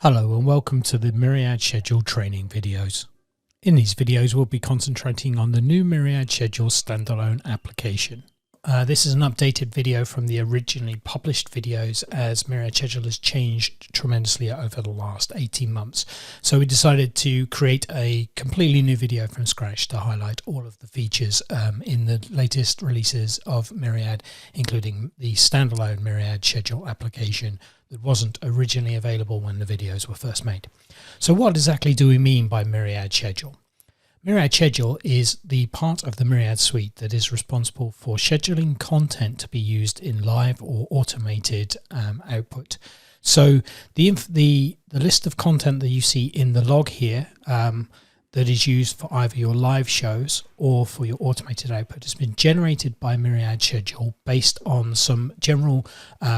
Hello and welcome to the Myriad Schedule training videos. In these videos we'll be concentrating on the new Myriad Schedule standalone application. This is an updated video from the originally published videos, as Myriad Schedule has changed tremendously over the last 18 months. So we decided to create a completely new video from scratch to highlight all of the features in the latest releases of Myriad, including the standalone Myriad Schedule application that wasn't originally available when the videos were first made. So what exactly do we mean by Myriad Schedule? Myriad Schedule is the part of the Myriad suite that is responsible for scheduling content to be used in live or automated output. So the list of content that you see in the log here that is used for either your live shows or for your automated output has been generated by Myriad Schedule based on some general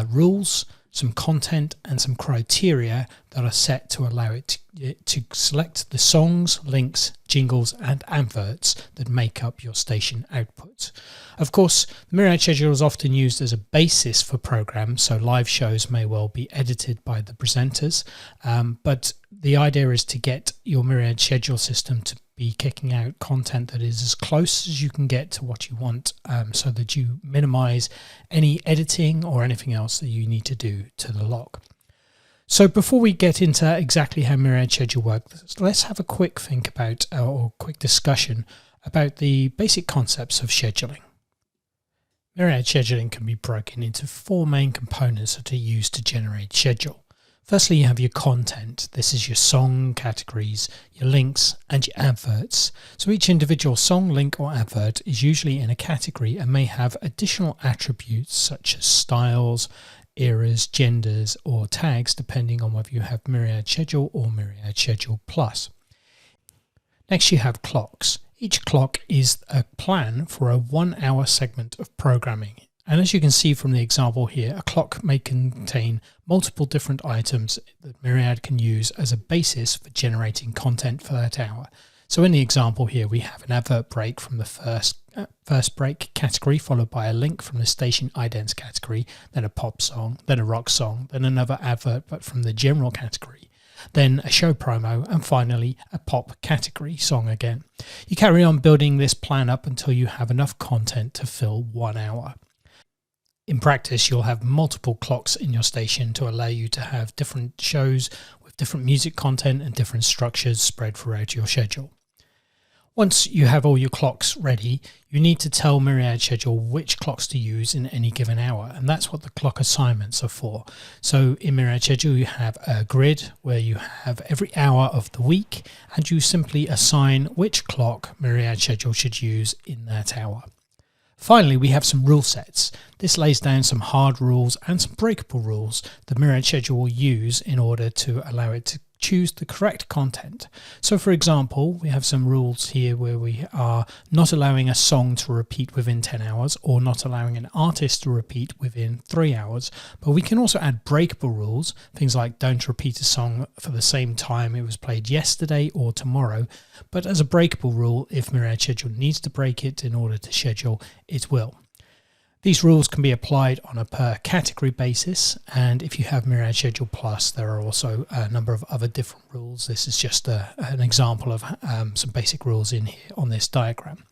rules, some content and some criteria that are set to allow it to select the songs, links, jingles and adverts that make up your station output. Of course, the Myriad Schedule is often used as a basis for programs, so live shows may well be edited by the presenters, but the idea is to get your Myriad Schedule system to be kicking out content that is as close as you can get to what you want, so that you minimize any editing or anything else that you need to do to the log. So before we get into exactly how Myriad Schedule works, let's have a quick think about or quick discussion about the basic concepts of scheduling. Myriad scheduling can be broken into four main components that are used to generate schedule. Firstly, you have your content. This is your song categories, your links and your adverts. So each individual song, link or advert is usually in a category and may have additional attributes such as styles, eras, genders or tags, depending on whether you have Myriad Schedule or Myriad Schedule Plus. Next you have clocks. Each clock is a plan for a 1 hour segment of programming. And as you can see from the example here, a clock may contain multiple different items that Myriad can use as a basis for generating content for that hour. So in the example here, we have an advert break from the first break category, followed by a link from the station idents category, then a pop song, then a rock song, then another advert but from the general category, then a show promo, and finally a pop category song again. You carry on building this plan up until you have enough content to fill 1 hour. In practice, you'll have multiple clocks in your station to allow you to have different shows with different music content and different structures spread throughout your schedule. Once you have all your clocks ready, you need to tell Myriad Schedule which clocks to use in any given hour, and that's what the clock assignments are for. So in Myriad Schedule you have a grid where you have every hour of the week, and you simply assign which clock Myriad Schedule should use in that hour. Finally, we have some rule sets. This lays down some hard rules and some breakable rules that Myriad Schedule will use in order to allow it to choose the correct content. So for example, we have some rules here where we are not allowing a song to repeat within 10 hours or not allowing an artist to repeat within 3 hours. But we can also add breakable rules, things like don't repeat a song for the same time it was played yesterday or tomorrow. But as a breakable rule, if Myriad Schedule needs to break it in order to schedule, it will. These rules can be applied on a per category basis, and if you have Myriad Schedule Plus, there are also a number of other different rules. This is just an example of some basic rules in here on this diagram.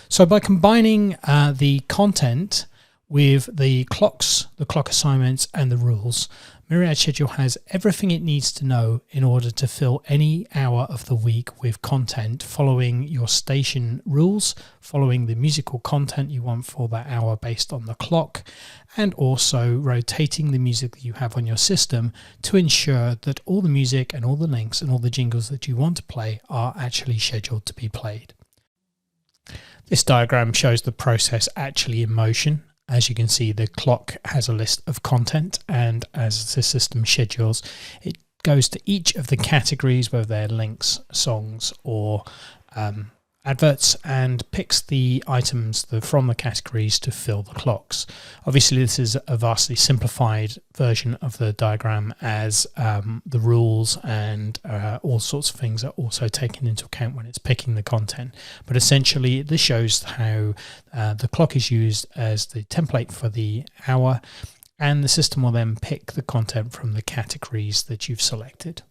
So by combining the content with the clocks, the clock assignments and the rules, Myriad Schedule has everything it needs to know in order to fill any hour of the week with content, following your station rules, following the musical content you want for that hour based on the clock, and also rotating the music that you have on your system to ensure that all the music and all the links and all the jingles that you want to play are actually scheduled to be played. This diagram shows the process actually in motion. As you can see, the clock has a list of content, and as the system schedules, it goes to each of the categories, whether they're links, songs or adverts, and picks the items from the categories to fill the clocks. Obviously, this is a vastly simplified version of the diagram, as the rules and all sorts of things are also taken into account when it's picking the content. But essentially, this shows how the clock is used as the template for the hour, and the system will then pick the content from the categories that you've selected.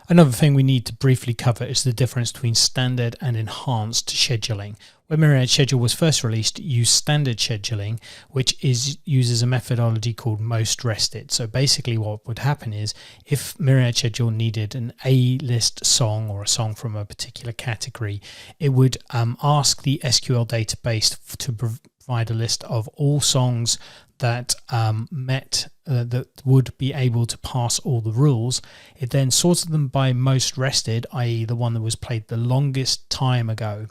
Another thing we need to briefly cover is the difference between standard and enhanced scheduling. When Myriad Schedule was first released, it used standard scheduling, which uses a methodology called most rested. So basically what would happen is if Myriad Schedule needed an A-list song or a song from a particular category, it would ask the SQL database to provide a list of all songs that that would be able to pass all the rules. It then sorted them by most rested, i.e. the one that was played the longest time ago,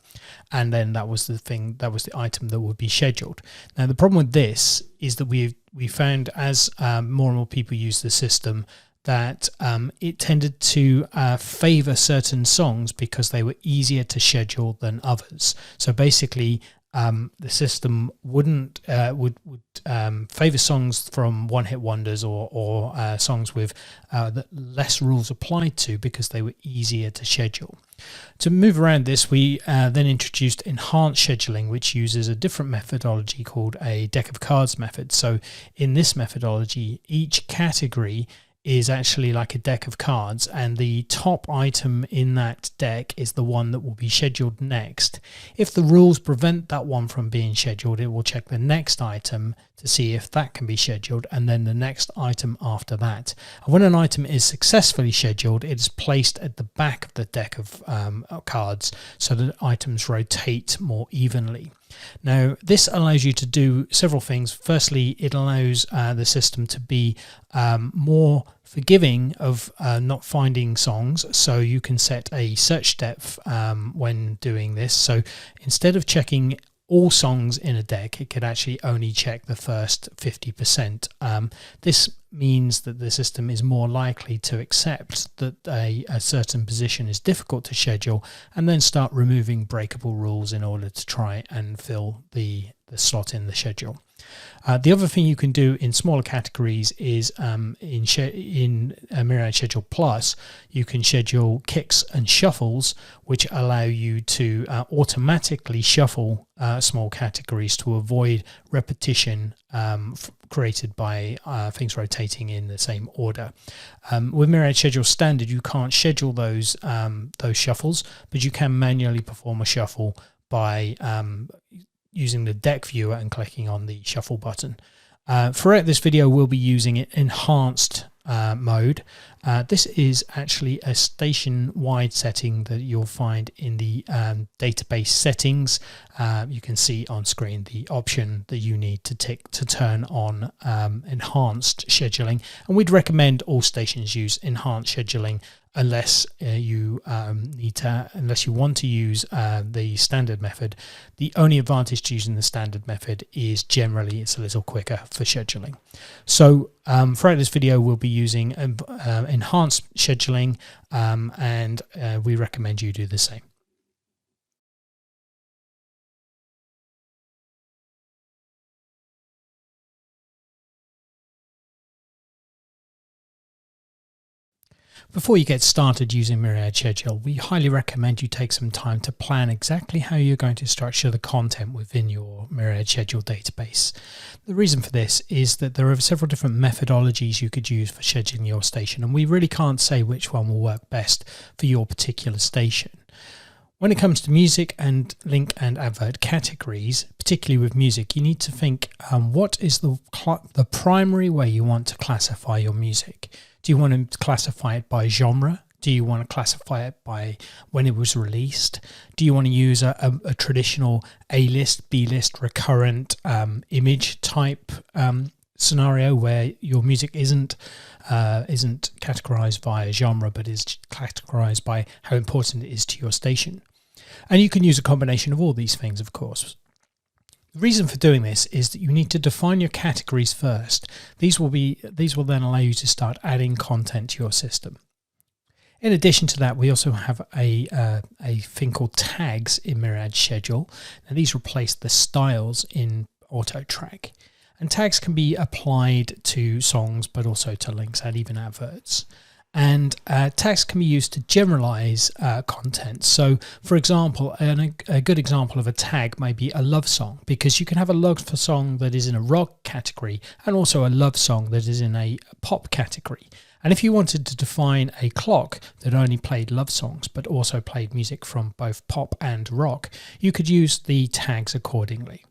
and then that was the item that would be scheduled. Now the problem with this is that we found as more and more people use the system that it tended to favor certain songs because they were easier to schedule than others. So basically the system would favor songs from one-hit wonders or songs with that less rules applied to because they were easier to schedule. To move around this, we then introduced enhanced scheduling, which uses a different methodology called a deck of cards method. So in this methodology, each category is actually like a deck of cards, and the top item in that deck is the one that will be scheduled next. If the rules prevent that one from being scheduled, it will check the next item to see if that can be scheduled, and then the next item after that. And when an item is successfully scheduled, it is placed at the back of the deck of cards so that items rotate more evenly. Now, this allows you to do several things. Firstly, it allows the system to be more forgiving of not finding songs, so you can set a search depth when doing this. So instead of checking all songs in a deck, it could actually only check the first 50%. This means that the system is more likely to accept that a certain position is difficult to schedule and then start removing breakable rules in order to try and fill the slot in the schedule. The other thing you can do in smaller categories is in Myriad Schedule Plus, you can schedule kicks and shuffles, which allow you to automatically shuffle small categories to avoid repetition created by things rotating in the same order. With Myriad Schedule Standard, you can't schedule those shuffles, but you can manually perform a shuffle by using the deck viewer and clicking on the shuffle button. Throughout this video, we'll be using it enhanced mode. This is actually a station-wide setting that you'll find in the database settings. You can see on screen the option that you need to tick to turn on enhanced scheduling, and we'd recommend all stations use enhanced scheduling unless you want to use the standard method. The only advantage to using the standard method is generally it's a little quicker for scheduling. So throughout this video, we'll be using enhanced scheduling, and we recommend you do the same. Before you get started using Myriad Schedule, we highly recommend you take some time to plan exactly how you're going to structure the content within your Myriad Schedule database. The reason for this is that there are several different methodologies you could use for scheduling your station, and we really can't say which one will work best for your particular station. When it comes to music and link and advert categories, particularly with music, you need to think what is the primary way you want to classify your music. Do you want to classify it by genre? Do you want to classify it by when it was released? Do you want to use a traditional A-list, B-list, recurrent image type scenario where your music isn't categorized by a genre but is categorized by how important it is to your station? And you can use a combination of all these things, of course. The reason for doing this is that you need to define your categories first. These will then allow you to start adding content to your system. In addition to that, we also have a thing called tags in Myriad Schedule. Now these replace the styles in AutoTrack. And tags can be applied to songs, but also to links and even adverts. And tags can be used to generalize content. So, for example, a good example of a tag may be a love song, because you can have a love song that is in a rock category and also a love song that is in a pop category. And if you wanted to define a clock that only played love songs but also played music from both pop and rock, you could use the tags accordingly.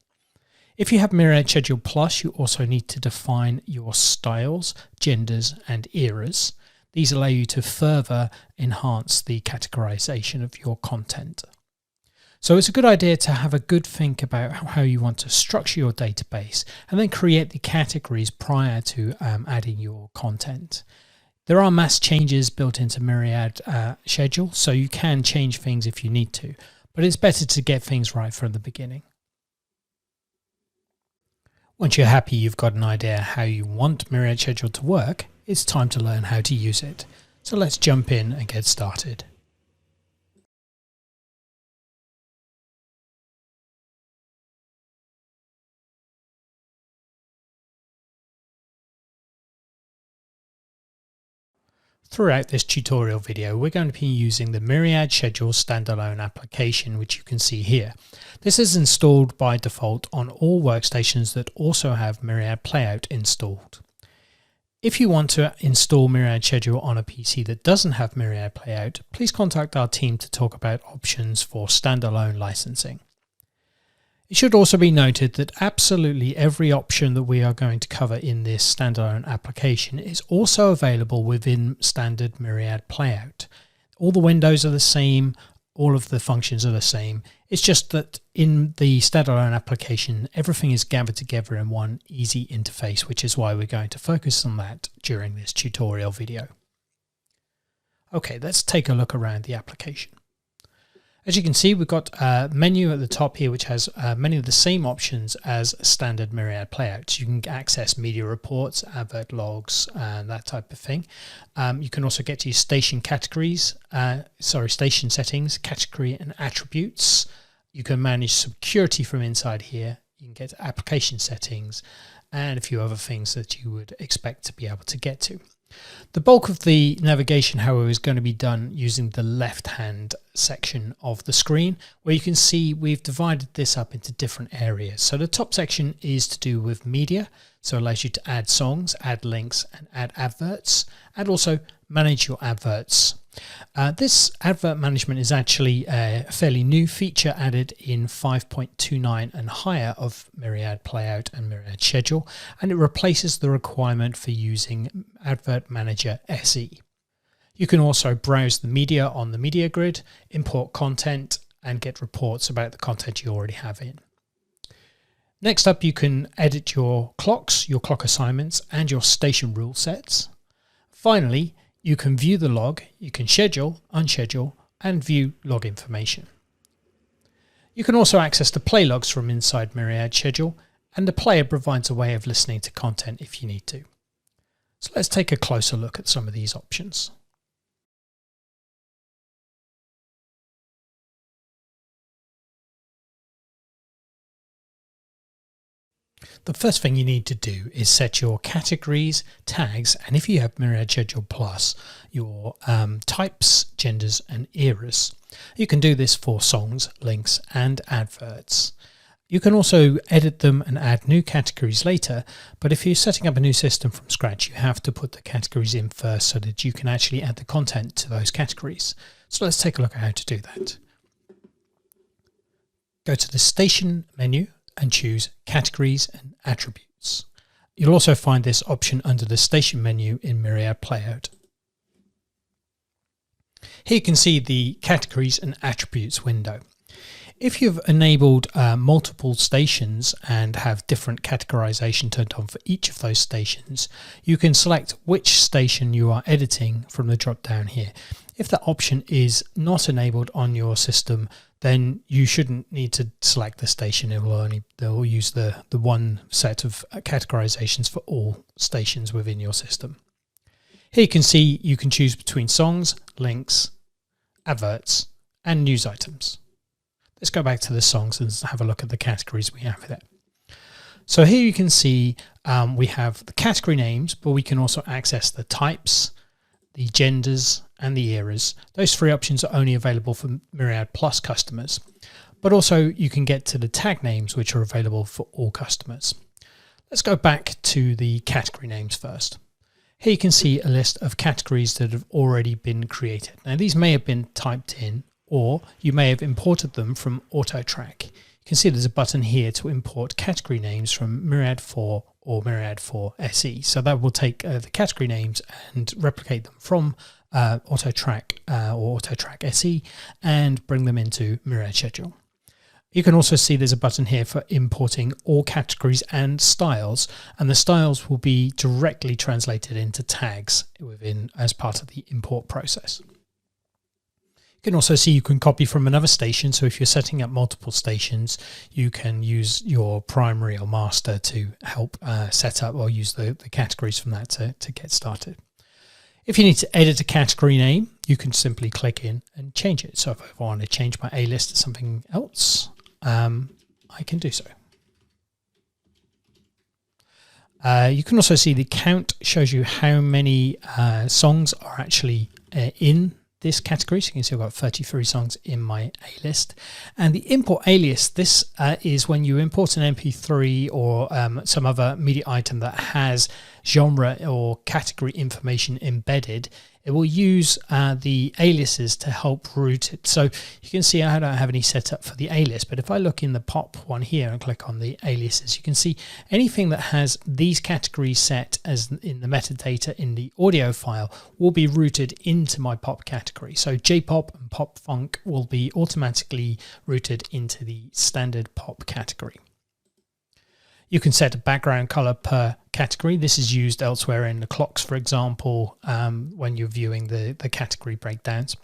If you have Myriad Schedule Plus, you also need to define your styles, genders, and eras. These allow you to further enhance the categorization of your content. So it's a good idea to have a good think about how you want to structure your database and then create the categories prior to adding your content. There are mass changes built into Myriad Schedule, so you can change things if you need to, but it's better to get things right from the beginning. Once you're happy you've got an idea how you want Myriad Schedule to work, it's time to learn how to use it. So let's jump in and get started. Throughout this tutorial video, we're going to be using the Myriad Schedule standalone application, which you can see here. This is installed by default on all workstations that also have Myriad Playout installed. If you want to install Myriad Schedule on a PC that doesn't have Myriad Playout, please contact our team to talk about options for standalone licensing. It should also be noted that absolutely every option that we are going to cover in this standalone application is also available within standard Myriad Playout. All the windows are the same, all of the functions are the same. It's just that in the standalone application, everything is gathered together in one easy interface, which is why we're going to focus on that during this tutorial video. Okay, let's take a look around the application. As you can see, we've got a menu at the top here which has many of the same options as standard Myriad Playouts. You can access media reports, advert logs, and that type of thing. You can also get to your station categories, station settings, category and attributes. You can manage security from inside here. You can get to application settings and a few other things that you would expect to be able to get to. The bulk of the navigation, however, is going to be done using the left-hand section of the screen, where you can see we've divided this up into different areas. So the top section is to do with media, so it allows you to add songs, add links, and add adverts, and also manage your adverts. This advert management is actually a fairly new feature added in 5.29 and higher of Myriad Playout and Myriad Schedule, and it replaces the requirement for using Advert Manager SE. You can also browse the media on the media grid, import content, and get reports about the content you already have in. Next up, you can edit your clocks, your clock assignments, and your station rule sets. Finally, you can view the log, you can schedule, unschedule, and view log information. You can also access the play logs from inside Myriad Schedule, and the player provides a way of listening to content if you need to. So let's take a closer look at some of these options. The first thing you need to do is set your categories, tags, and if you have Myriad Schedule Plus, your types, genders, and eras. You can do this for songs, links, and adverts. You can also edit them and add new categories later, but if you're setting up a new system from scratch, you have to put the categories in first so that you can actually add the content to those categories. So let's take a look at how to do that. Go to the Station menu and choose Categories and Attributes. You'll also find this option under the Station menu in Myriad Playout. Here you can see the Categories and Attributes window. If you've enabled multiple stations and have different categorization turned on for each of those stations, you can select which station you are editing from the drop down here. If that option is not enabled on your system, then you shouldn't need to select the station. They'll use the one set of categorizations for all stations within your system. Here you can see you can choose between songs, links, adverts, and news items. Let's go back to the songs and have a look at the categories we have there. So here you can see we have the category names, but we can also access the types, the genders and the eras. Those three options are only available for Myriad Plus customers, but also you can get to the tag names, which are available for all customers. Let's go back to the category names first. Here you can see a list of categories that have already been created. Now these may have been typed in, or you may have imported them from AutoTrack. You can see there's a button here to import category names from Myriad 4 or Myriad 4 SE. So that will take the category names and replicate them from AutoTrack or AutoTrack SE and bring them into Myriad Schedule. You can also see there's a button here for importing all categories and styles, and the styles will be directly translated into tags as part of the import process. You can also see you can copy from another station, so if you're setting up multiple stations, you can use your primary or master to help set up or use the categories from that to get started. If you need to edit a category name, you can simply click in and change it. So if I want to change my A list to something else, I can do so. You can also see the count shows you how many songs are actually in this category. So you can see I've got 33 songs in my A list. And the import alias, this is when you import an MP3 or some other media item that has genre or category information embedded. It will use the aliases to help route it. So you can see I don't have any set up for the alias, but if I look in the pop one here and click on the aliases, you can see anything that has these categories set as in the metadata in the audio file will be routed into my pop category. So J-pop and pop funk will be automatically routed into the standard pop category. You can set a background color per category. This is used elsewhere in the clocks, for example, when you're viewing the category breakdowns.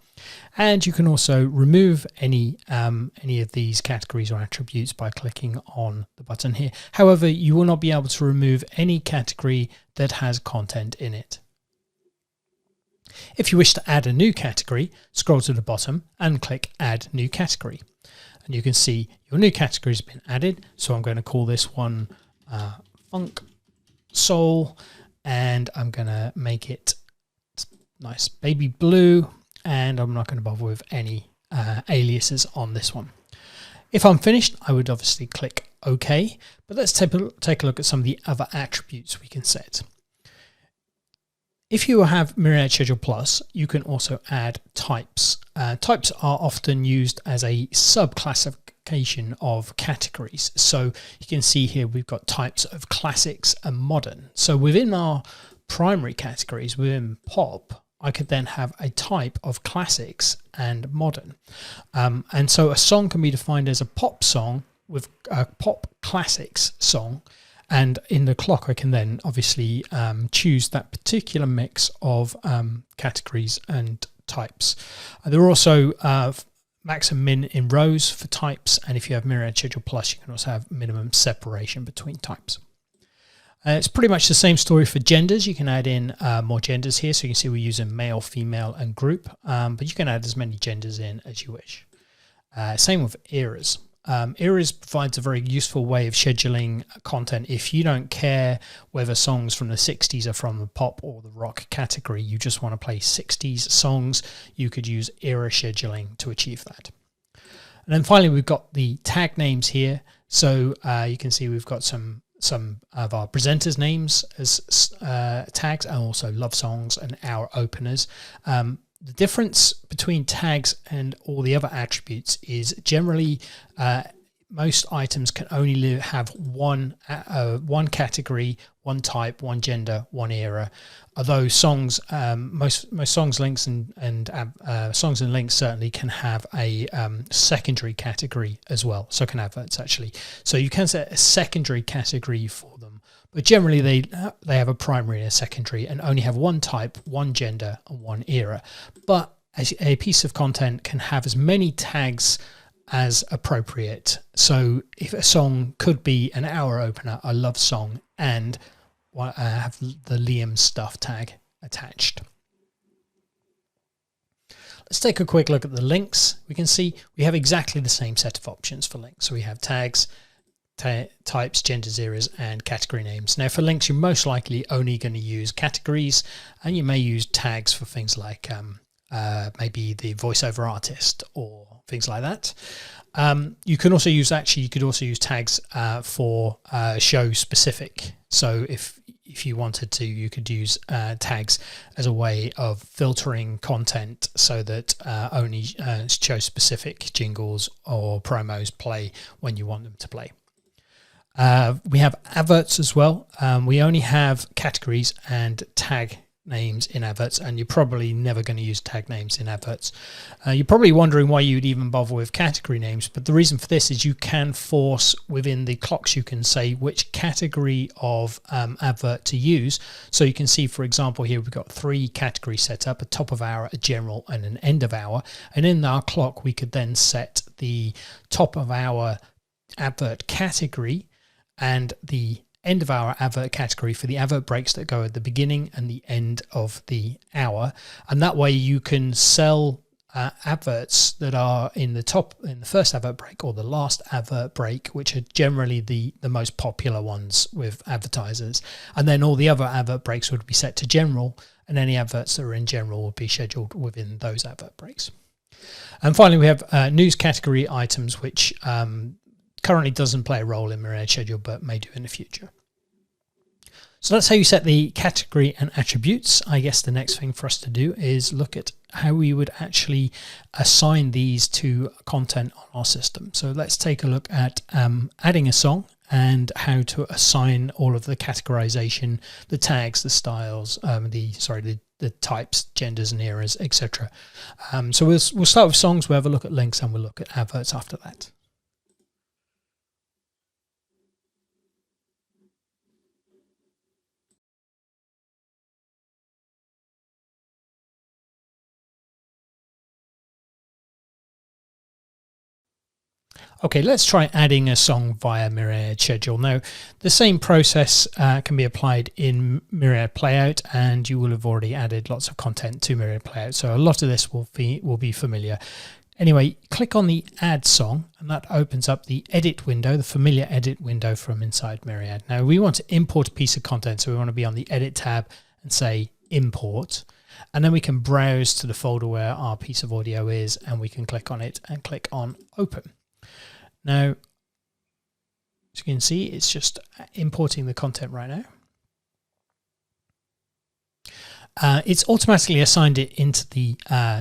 And you can also remove any of these categories or attributes by clicking on the button here. However, you will not be able to remove any category that has content in it. If you wish to add a new category, scroll to the bottom and click Add New Category. And you can see your new category has been added. So I'm going to call this one Funk Soul, and I'm going to make it nice baby blue, and I'm not going to bother with any aliases on this one. If I'm finished, I would obviously click OK, but let's take a look at some of the other attributes we can set. If you have Myriad Schedule Plus, you can also add types. Types are often used as a sub-classification of categories. So you can see here we've got types of classics and modern. So within our primary categories, within pop, I could then have a type of classics and modern. And so a song can be defined as a pop song with a pop classics song. And in the clock, I can then obviously choose that particular mix of categories and types. There are also max and min in rows for types. And if you have Myriad Schedule Plus, you can also have minimum separation between types. It's pretty much the same story for genders. You can add in more genders here. So you can see we're using male, female, and group. But you can add as many genders in as you wish. Same with eras. Eras provides a very useful way of scheduling content. If you don't care whether songs from the 60s are from the pop or the rock category, you just want to play 60s songs, you could use era scheduling to achieve that. And then finally, we've got the tag names here. So you can see we've got some of our presenters' names as tags, and also love songs and our openers. The difference between tags and all the other attributes is generally most items can only have one category, one type, one gender, one era. Although songs, most songs, links, and songs and links certainly can have a secondary category as well. So can adverts actually. So you can set a secondary category for them. But generally, they have a primary and a secondary and only have one type, one gender, and one era. But a piece of content can have as many tags as appropriate. So if a song could be an hour opener, a love song, and have the Liam Stuff tag attached. Let's take a quick look at the links. We can see we have exactly the same set of options for links. So we have tags, types, genders, eras, and category names. Now for links, you're most likely only going to use categories, and you may use tags for things like maybe the voiceover artist or things like that. You can also use tags for show specific. So if you wanted to, you could use tags as a way of filtering content so that only show specific jingles or promos play when you want them to play. We have adverts as well. We only have categories and tag names in adverts, and you're probably never going to use tag names in adverts. You're probably wondering why you'd even bother with category names, but the reason for this is you can force within the clocks, you can say which category of advert to use. So you can see, for example, here we've got 3 categories set up: a top of hour, a general, and an end of hour. And in our clock, we could then set the top of hour advert category and the end of hour advert category for the advert breaks that go at the beginning and the end of the hour. And that way you can sell adverts that are in the first advert break or the last advert break, which are generally the most popular ones with advertisers. And then all the other advert breaks would be set to general, and any adverts that are in general will be scheduled within those advert breaks. And finally, we have news category items, which currently doesn't play a role in Myriad Schedule, but may do in the future. So that's how you set the category and attributes. I guess the next thing for us to do is look at how we would actually assign these to content on our system. So let's take a look at adding a song and how to assign all of the categorization, the tags, the styles, the types, genders and eras, etc. So we'll start with songs, we'll have a look at links, and we'll look at adverts after that. Okay, let's try adding a song via Myriad Schedule. Now, the same process can be applied in Myriad Playout, and you will have already added lots of content to Myriad Playout, so a lot of this will be familiar. Anyway, click on the Add Song, and that opens up the edit window, the familiar edit window from inside Myriad. Now, we want to import a piece of content, so we want to be on the Edit tab and say Import. And then we can browse to the folder where our piece of audio is, and we can click on it and click on Open. Now, as you can see, it's just importing the content right now. It's automatically assigned it into the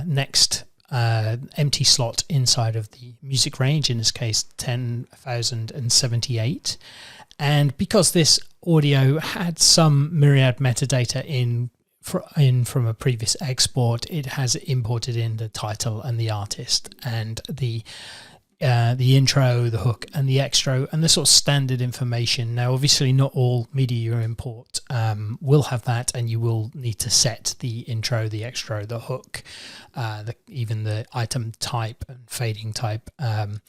next empty slot inside of the music range, in this case 10,078. And because this audio had some Myriad metadata in from a previous export, it has imported in the title and the artist and the intro, the hook, and the extra, and the sort of standard information. Now, obviously, not all media you import will have that, and you will need to set the intro, the extra, the hook, even the item type and fading type on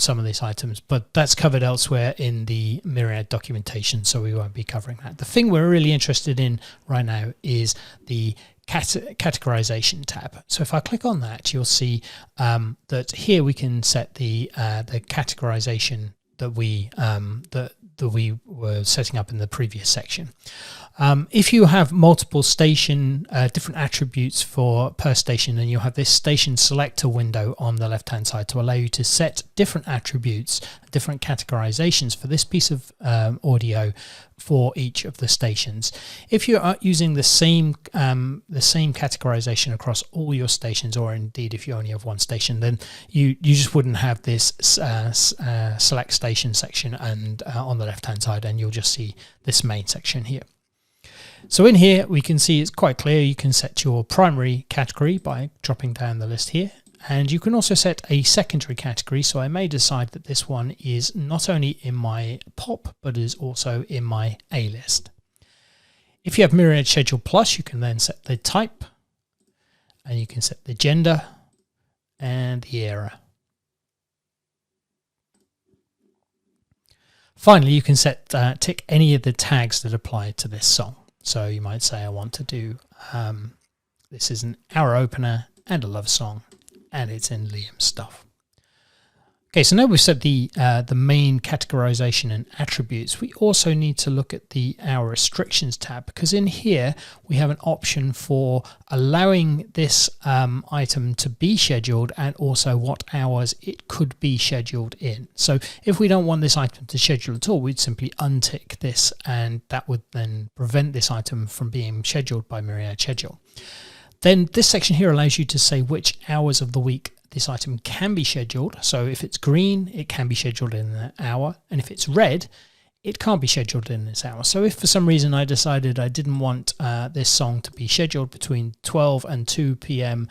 some of these items. But that's covered elsewhere in the Myriad documentation, so we won't be covering that. The thing we're really interested in right now is the categorization tab. So if I click on that, you'll see that here we can set the categorization that we were setting up in the previous section. If you have multiple station, different attributes per station, then you'll have this station selector window on the left hand side to allow you to set different attributes, different categorizations for this piece of audio for each of the stations. If you are using the same categorization across all your stations, or indeed if you only have one station, then you just wouldn't have this select station section and on the left hand side, and you'll just see this main section here. So in here we can see it's quite clear. You can set your primary category by dropping down the list here, and you can also set a secondary category. So I may decide that this one is not only in my pop but is also in my A list. If you have Myriad Schedule Plus, you can then set the type, and you can set the gender and the era. Finally, you can tick any of the tags that apply to this song. So you might say I want to do, this is an hour opener and a love song, and it's in Liam's stuff. Okay, so now we've set the main categorization and attributes. We also need to look at the hour restrictions tab, because in here we have an option for allowing this item to be scheduled and also what hours it could be scheduled in. So if we don't want this item to schedule at all, we'd simply untick this, and that would then prevent this item from being scheduled by Myriad Schedule. Then this section here allows you to say which hours of the week this item can be scheduled. So if it's green, it can be scheduled in an hour, and if it's red, it can't be scheduled in this hour. So if for some reason I decided I didn't want this song to be scheduled between 12 and 2 p.m.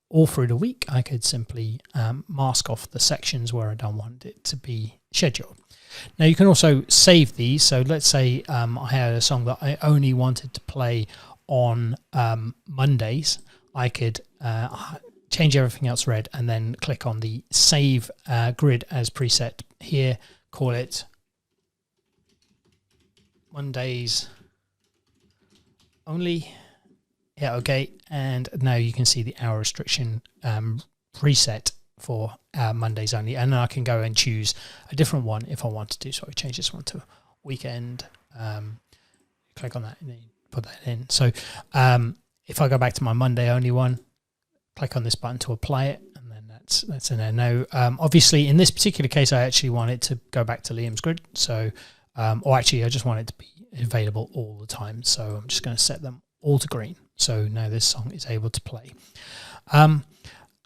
all through the week, I could simply mask off the sections where I don't want it to be scheduled. Now you can also save these. So let's say I had a song that I only wanted to play on Mondays. I could change everything else red and then click on the save grid as preset here, call it Mondays only. Yeah, okay. And now you can see the hour restriction preset for Mondays only. And then I can go and choose a different one if I want to do so. I change this one to weekend. Click on that and then put that in. So if I go back to my Monday only one, click on this button to apply it, and then that's in there. Now, obviously, in this particular case, I actually want it to go back to Liam's grid. So, or actually, I just want it to be available all the time. So I'm just going to set them all to green. So now this song is able to play. And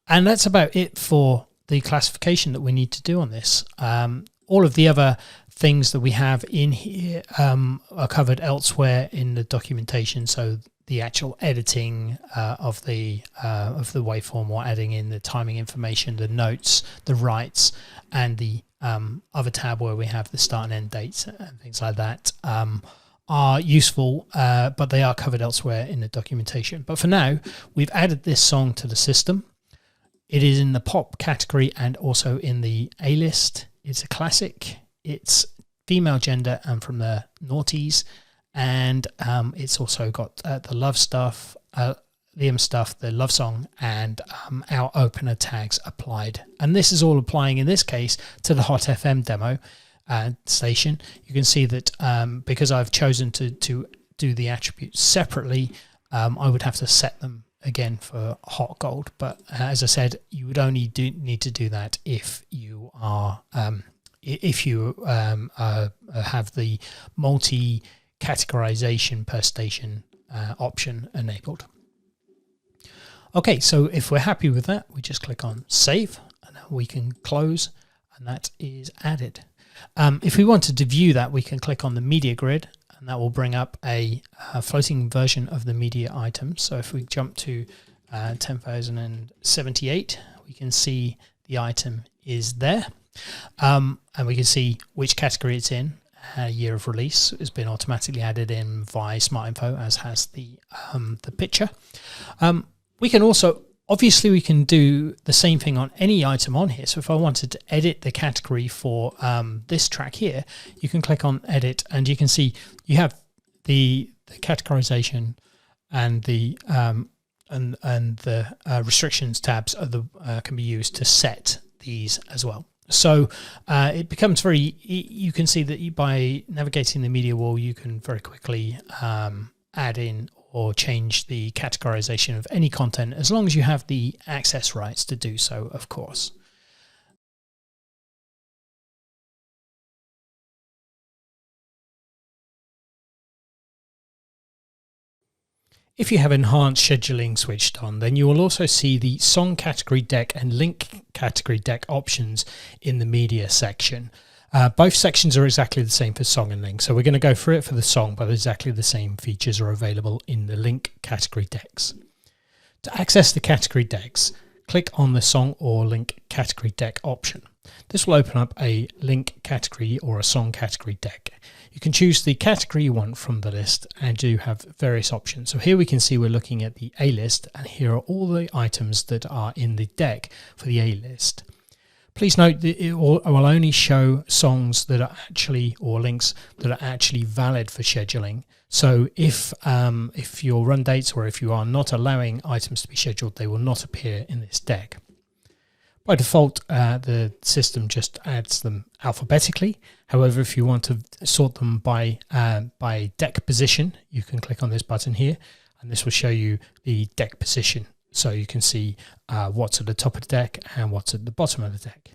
that's about it for the classification that we need to do on this. All of the other things that we have in here are covered elsewhere in the documentation. So the actual editing of the waveform, or adding in the timing information, the notes, the writes, and the other tab where we have the start and end dates and things like that are useful, but they are covered elsewhere in the documentation. But for now, we've added this song to the system. It is in the pop category and also in the A list. It's a classic. It's female gender and from the noughties. And it's also got the love stuff, Liam stuff, the love song, and our opener tags applied. And this is all applying in this case to the Hot FM demo station. You can see that because I've chosen to do the attributes separately, I would have to set them again for hot gold. But as I said, you would only need to do that if you are have the multi categorization per station option enabled. Okay, so if we're happy with that, we just click on save, and then we can close, and that is added. If we wanted to view that, we can click on the media grid, and that will bring up a floating version of the media item. So if we jump to 10,078, we can see the item is there, and we can see which category it's in. Year of release has been automatically added in via Smart Info, as has the picture. We can also, obviously, we can do the same thing on any item on here. So if I wanted to edit the category for this track here, you can click on edit, and you can see you have the categorization and the restrictions tabs can be used to set these as well. So it becomes very, you can see that by navigating the media wall, you can very quickly add in or change the categorization of any content, as long as you have the access rights to do so, of course. If you have enhanced scheduling switched on, then you will also see the song category deck and link category deck options in the media section. Both sections are exactly the same for song and link, so we're going to go through it for the song, but exactly the same features are available in the link category decks. To access the category decks, click on the song or link category deck option. This will open up a link category or a song category deck. You can choose the category you want from the list, and you have various options. So here we can see we're looking at the A list, and here are all the items that are in the deck for the A list. Please note that it will only show songs that are actually, or links that are actually valid for scheduling. So if your run dates, or if you are not allowing items to be scheduled, they will not appear in this deck. By default, the system just adds them alphabetically. However, if you want to sort them by deck position, you can click on this button here, and this will show you the deck position. So you can see what's at the top of the deck and what's at the bottom of the deck.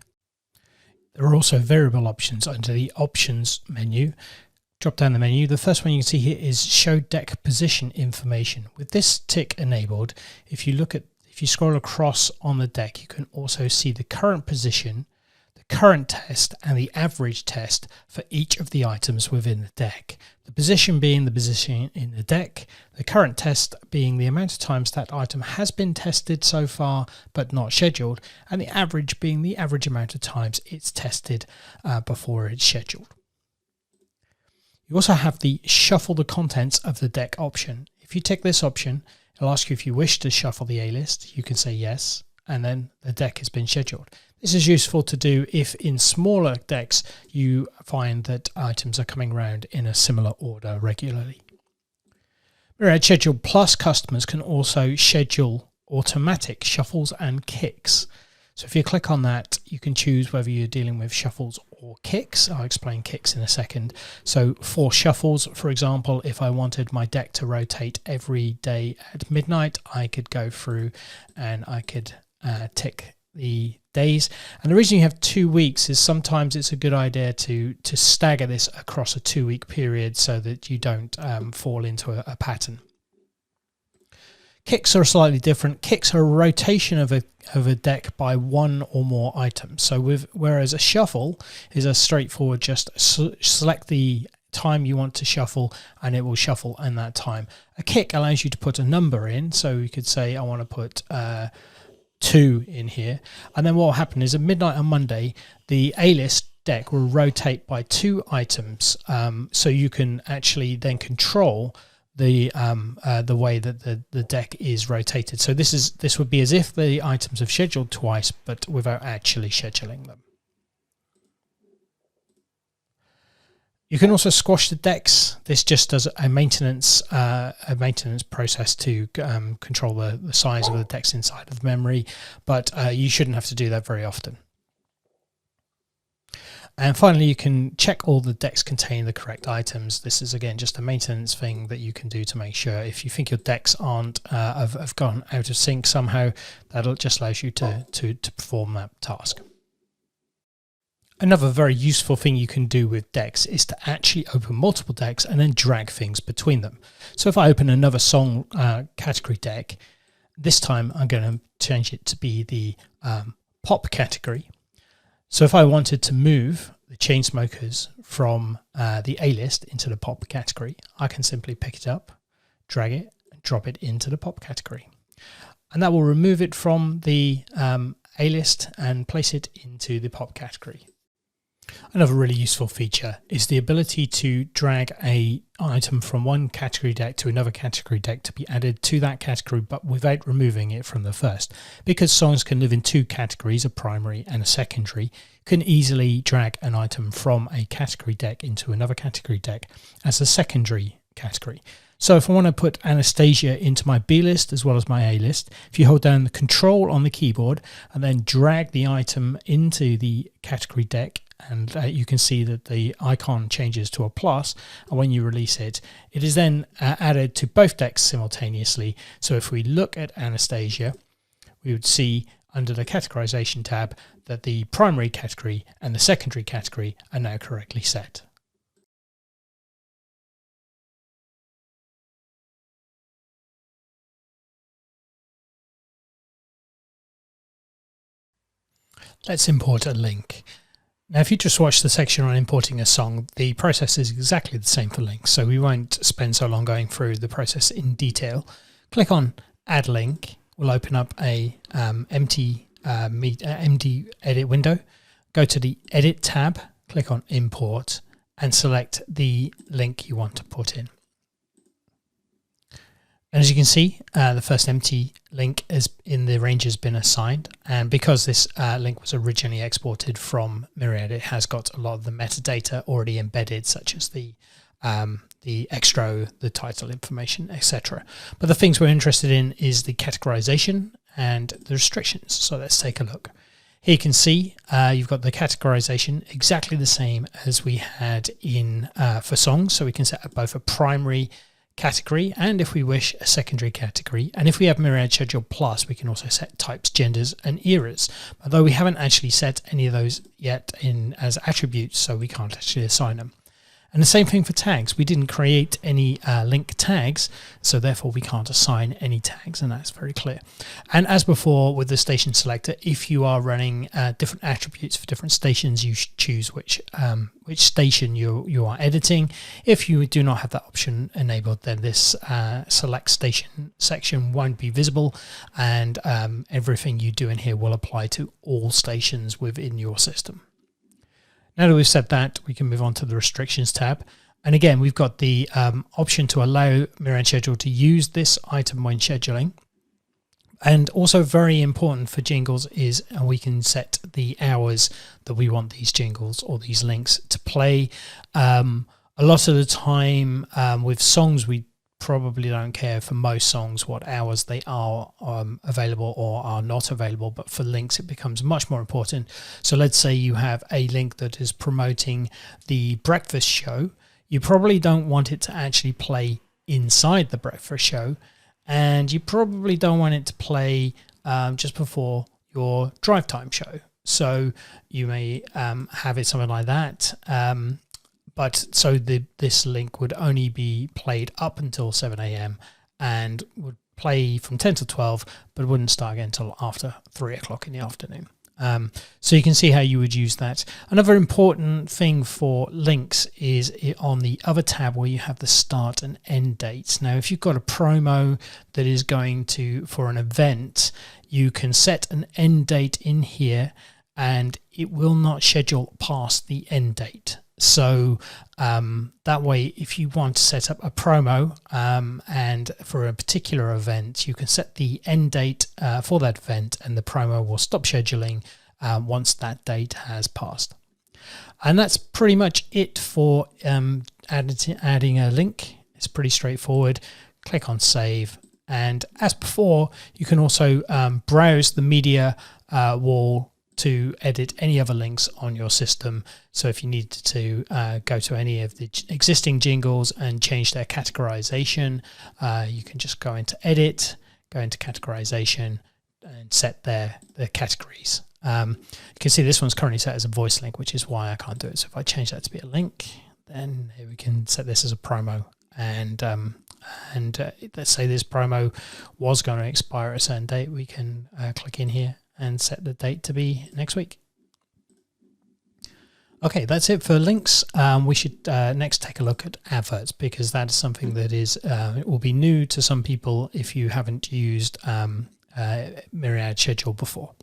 There are also variable options under the Options menu. Drop down the menu. The first one you can see here is Show Deck Position Information. With this tick enabled, if you scroll across on the deck, you can also see the current position, the current test, and the average test for each of the items within the deck. The position being the position in the deck, the current test being the amount of times that item has been tested so far but not scheduled, and the average being the average amount of times it's tested before it's scheduled. You also have the Shuffle the Contents of the Deck option. If you tick this option, it'll ask you if you wish to shuffle the A-list. You can say yes, and then the deck has been scheduled. This is useful to do if in smaller decks you find that items are coming around in a similar order regularly. Myriad Schedule Plus customers can also schedule automatic shuffles and kicks. So if you click on that, you can choose whether you're dealing with shuffles or kicks. I'll explain kicks in a second. So for shuffles, for example, if I wanted my deck to rotate every day at midnight, I could go through and I could tick the days. And the reason you have 2 weeks is sometimes it's a good idea to stagger this across a 2-week period so that you don't fall into a pattern. Kicks are slightly different. Kicks are a rotation of a deck by one or more items. So whereas a shuffle is a straightforward, just select the time you want to shuffle and it will shuffle in that time. A kick allows you to put a number in. So you could say I want to put 2 in here, and then what will happen is at midnight on Monday the A-list deck will rotate by 2 items, so you can actually then control the way that the deck is rotated. So this would be as if the items have scheduled twice but without actually scheduling them. You can also squash the decks. This just does a maintenance process to control the size of the decks inside of memory, but you shouldn't have to do that very often. And finally, you can check all the decks contain the correct items. This is again just a maintenance thing that you can do to make sure if you think your decks aren't have gone out of sync somehow, that'll just allows you to perform that task. Another very useful thing you can do with decks is to actually open multiple decks and then drag things between them. So if I open another song category deck, this time I'm going to change it to be the pop category. So if I wanted to move the Chainsmokers from the A-list into the pop category, I can simply pick it up, drag it, and drop it into the pop category. And that will remove it from the A-list and place it into the pop category. Another really useful feature is the ability to drag an item from one category deck to another category deck to be added to that category, but without removing it from the first. Because songs can live in 2 categories, a primary and a secondary, you can easily drag an item from a category deck into another category deck as a secondary category. So if I want to put Anastasia into my B list as well as my A list, if you hold down the Control on the keyboard and then drag the item into the category deck, and you can see that the icon changes to a plus, and when you release it, it is then added to both decks simultaneously. So if we look at Anastasia, we would see under the categorization tab that the primary category and the secondary category are now correctly set. Let's import a link. Now, if you just watch the section on importing a song, the process is exactly the same for links, so we won't spend so long going through the process in detail. Click on Add Link. We'll open up a empty edit window. Go to the Edit tab, click on Import, and select the link you want to put in. And as you can see, the first empty link in the range has been assigned. And because this link was originally exported from Myriad, it has got a lot of the metadata already embedded, such as the extra, the title information, etc. But the things we're interested in is the categorization and the restrictions. So let's take a look. Here you can see you've got the categorization exactly the same as we had in for songs. So we can set up both a primary category and, if we wish, a secondary category. And if we have Myriad Schedule Plus, we can also set types, genders and eras. Although we haven't actually set any of those yet in as attributes, so we can't actually assign them. And the same thing for tags. We didn't create any link tags, so therefore we can't assign any tags, and that's very clear. And as before with the station selector, if you are running different attributes for different stations, you choose which station you are editing. If you do not have that option enabled, then this select station section won't be visible, and everything you do in here will apply to all stations within your system. Now that we've said that, we can move on to the restrictions tab. And again, we've got the option to allow Myriad Schedule to use this item when scheduling. And also very important for jingles is we can set the hours that we want these jingles or these links to play. A lot of the time with songs, we probably don't care for most songs what hours they are available or are not available, but for links it becomes much more important. So let's say you have a link that is promoting the breakfast show. You probably don't want it to actually play inside the breakfast show, and you probably don't want it to play just before your drive time show. So you may have it something like that. But so this link would only be played up until 7 a.m. and would play from 10 to 12, but wouldn't start again until after 3 o'clock in the afternoon. So you can see how you would use that. Another important thing for links is on the other tab where you have the start and end dates. Now, if you've got a promo that is going for an event, you can set an end date in here and it will not schedule past the end date. So that way, if you want to set up a promo and for a particular event, you can set the end date for that event and the promo will stop scheduling once that date has passed. And that's pretty much it for adding a link. It's pretty straightforward. Click on save. And as before, you can also browse the media wall to edit any other links on your system. So if you need to go to any of the existing jingles and change their categorization, you can just go into edit, go into categorization and set the categories. You can see this one's currently set as a voice link, which is why I can't do it. So if I change that to be a link, then here we can set this as a promo. And let's say this promo was going to expire at a certain date, we can click in here and set the date to be next week. Okay, that's it for links. We should next take a look at adverts, because that is something that is it will be new to some people if you haven't used Myriad Schedule before.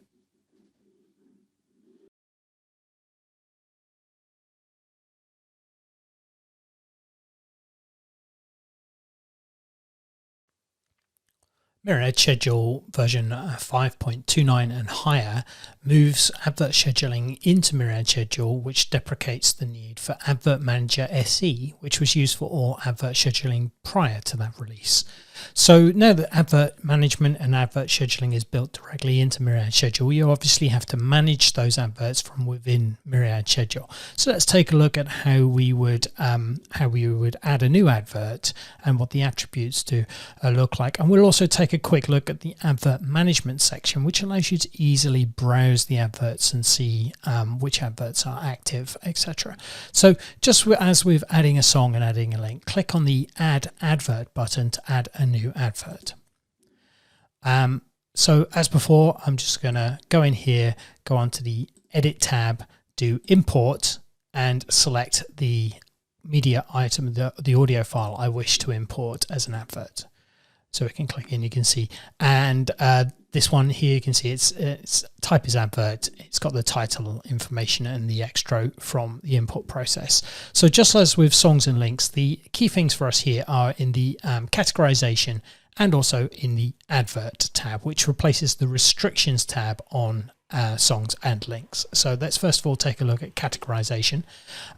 Myriad Schedule version 5.29 and higher moves advert scheduling into Myriad Schedule, which deprecates the need for Advert Manager SE, which was used for all advert scheduling prior to that release. So now that advert management and advert scheduling is built directly into Myriad Schedule, you obviously have to manage those adverts from within Myriad Schedule. So let's take a look at how we would add a new advert and what the attributes do look like. And we'll also take a quick look at the advert management section, which allows you to easily browse the adverts and see which adverts are active, etc. So just as with adding a song and adding a link, click on the Add Advert button to add a new advert. So as before, I'm just going to go in here, go onto the Edit tab, do Import, and select the media item, the audio file I wish to import as an advert. So we can click in, you can see, and this one here, you can see its type is advert. It's got the title information and the extra from the import process. So just as with songs and links, the key things for us here are in the categorization and also in the advert tab, which replaces the restrictions tab on songs and links. So let's first of all take a look at categorization.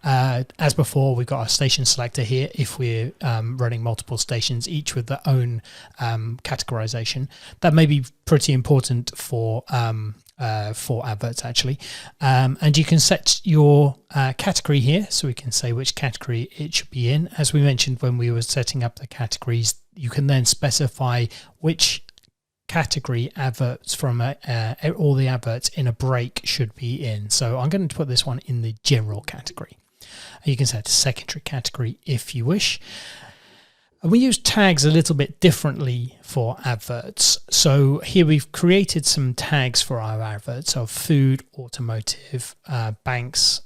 As before, we've got our station selector here if we're running multiple stations, each with their own categorization. That may be pretty important for for adverts actually, and you can set your category here, so we can say which category it should be in. As we mentioned when we were setting up the categories, you can then specify which category adverts from all the adverts in a break should be in. So I'm going to put this one in the general category. You can set a secondary category if you wish. And we use tags a little bit differently for adverts. So here we've created some tags for our adverts of food, automotive, banks,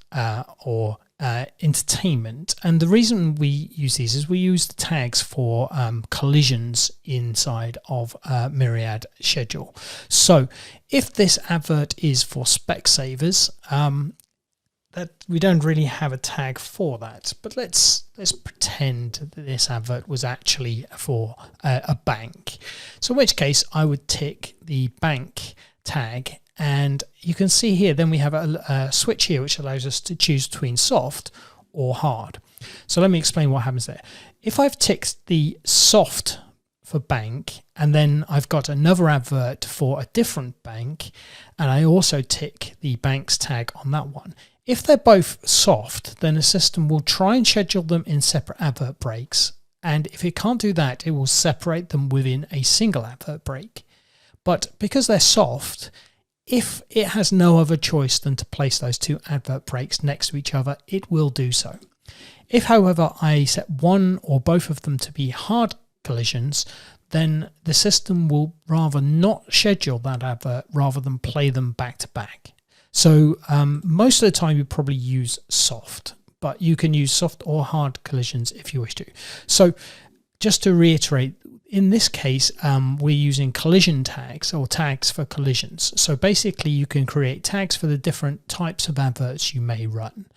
or entertainment. And the reason we use these is we use the tags for collisions inside of Myriad Schedule. So if this advert is for Specsavers, that we don't really have a tag for that, but let's pretend that this advert was actually for a bank. So in which case I would tick the bank tag, and you can see here then we have a switch here which allows us to choose between soft or hard. So let me explain what happens there. If I've ticked the soft for bank, and then I've got another advert for a different bank, and I also tick the banks tag on that one, if they're both soft, then the system will try and schedule them in separate advert breaks. And if it can't do that, it will separate them within a single advert break. But because they're soft, if it has no other choice than to place those two advert breaks next to each other, it will do so. If, however, I set one or both of them to be hard collisions, then the system will rather not schedule that advert rather than play them back to back. So most of the time you probably use soft, but you can use soft or hard collisions if you wish to. So just to reiterate, in this case, we're using collision tags or tags for collisions. So basically you can create tags for the different types of adverts you may run.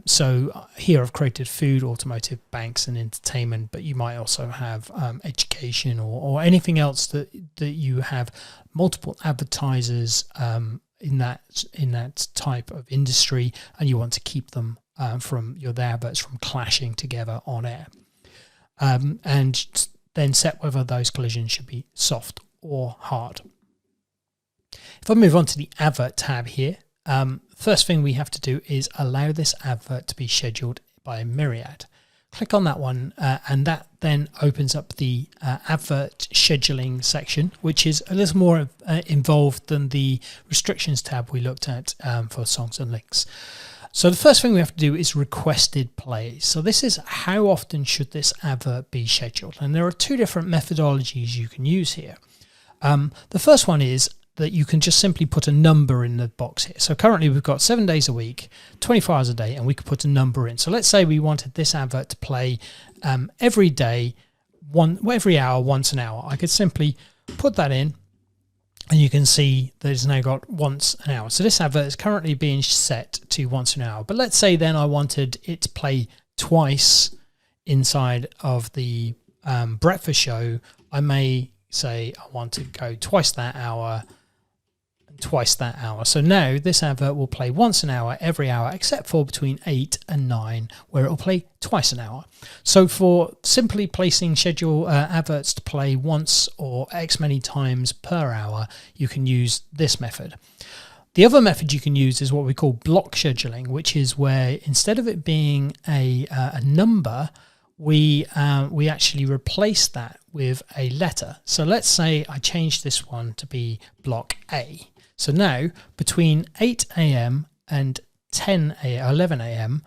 So here I've created food, automotive, banks and entertainment, but you might also have education or anything else that you have multiple advertisers in that type of industry, and you want to keep them the adverts from clashing together on air, and then set whether those collisions should be soft or hard. If I move on to the advert tab here, first thing we have to do is allow this advert to be scheduled by Myriad. Click on that one, and that then opens up the advert scheduling section, which is a little more involved than the restrictions tab we looked at for songs and links. So the first thing we have to do is requested plays. So this is how often should this advert be scheduled, and there are two different methodologies you can use here. The first one is that you can just simply put a number in the box here. So currently we've got 7 days a week, 24 hours a day, and we could put a number in. So let's say we wanted this advert to play every day, every hour, once an hour. I could simply put that in, and you can see that it's now got once an hour. So this advert is currently being set to once an hour. But let's say then I wanted it to play twice inside of the breakfast show. I may say I want to go twice that hour, twice that hour. So now this advert will play once an hour every hour, except for between 8 and 9, where it will play twice an hour. So for simply placing schedule adverts to play once or X many times per hour, you can use this method. The other method you can use is what we call block scheduling, which is where instead of it being a number, we actually replace that with a letter. So let's say I change this one to be block A. So now between 8 a.m. and 11 a.m.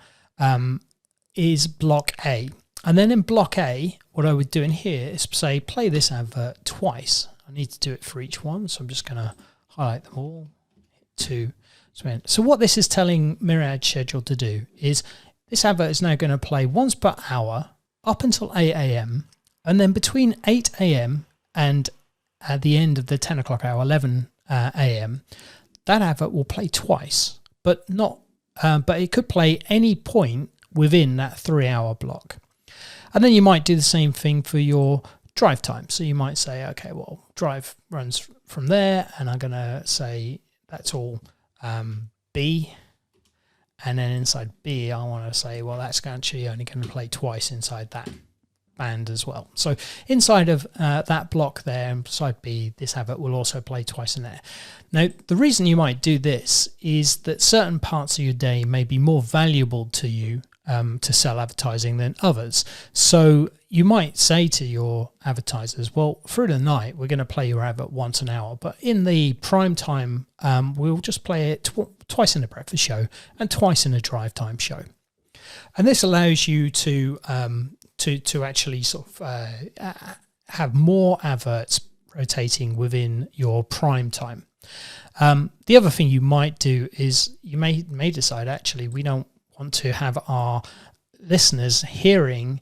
Is block A. And then in block A, what I would do in here is say play this advert twice. I need to do it for each one, so I'm just going to highlight them all. Hit 2. So what this is telling Myriad Schedule to do is this advert is now going to play once per hour up until 8 a.m. and then between 8 a.m. and at the end of the 10 o'clock hour, 11 a.m., that advert will play twice, but it could play any point within that 3-hour block. And then you might do the same thing for your drive time. So you might say, okay, well, drive runs from there, and I'm going to say that's all B. And then inside B, I want to say, well, that's actually only going to play twice inside that band as well. So inside of that block there, and side B, this advert will also play twice in there. Now, the reason you might do this is that certain parts of your day may be more valuable to you to sell advertising than others. So you might say to your advertisers, well, through the night, we're going to play your advert once an hour, but in the prime time, we'll just play it twice in a breakfast show and twice in a drive time show. And this allows you to actually sort of have more adverts rotating within your prime time. The other thing you might do is you may decide, actually, we don't want to have our listeners hearing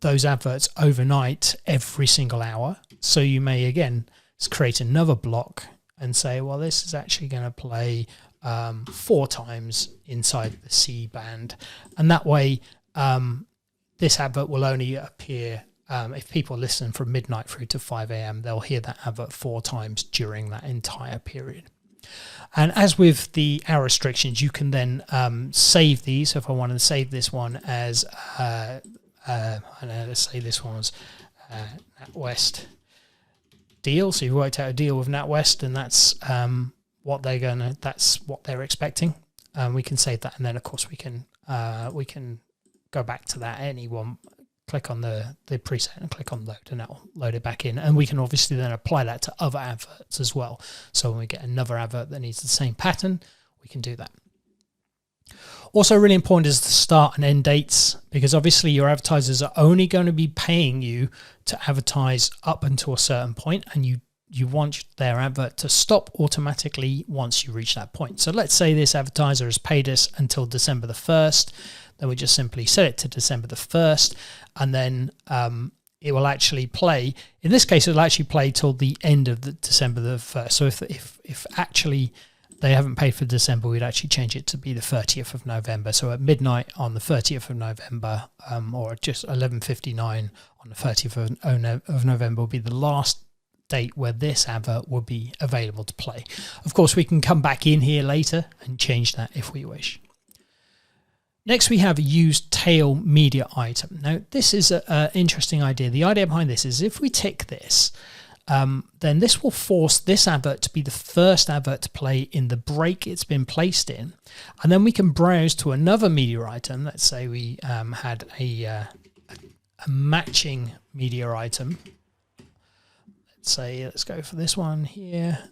those adverts overnight every single hour. So you may, again, create another block and say, well, this is actually going to play 4 times inside the C band. And that way, this advert will only appear, if people listen from midnight through to 5 a.m., they'll hear that advert 4 times during that entire period. And as with the hour restrictions, you can then save these. So if I wanted to save this one as, let's say this one was NatWest deal. So you worked out a deal with NatWest, and that's what they're expecting. We can save that, and then of course we can go back to that. Anyone click on the preset and click on load, and that will load it back in. And we can obviously then apply that to other adverts as well. So when we get another advert that needs the same pattern, we can do that. Also really important is the start and end dates, because obviously your advertisers are only going to be paying you to advertise up until a certain point, and you want their advert to stop automatically once you reach that point. So let's say this advertiser has paid us until December the 1st. Then we just simply set it to December the 1st, and then it will actually play. In this case, it'll actually play till the end of the December the 1st. So if actually they haven't paid for December, we'd actually change it to be the 30th of November. So at midnight on the 30th of November, or just 11:59 on the 30th of November will be the last date where this advert will be available to play. Of course, we can come back in here later and change that if we wish. Next, we have use tail media item. Now, this is an interesting idea. The idea behind this is if we tick this, then this will force this advert to be the first advert to play in the break it's been placed in. And then we can browse to another media item. Let's say we had a matching media item. Let's go for this one here.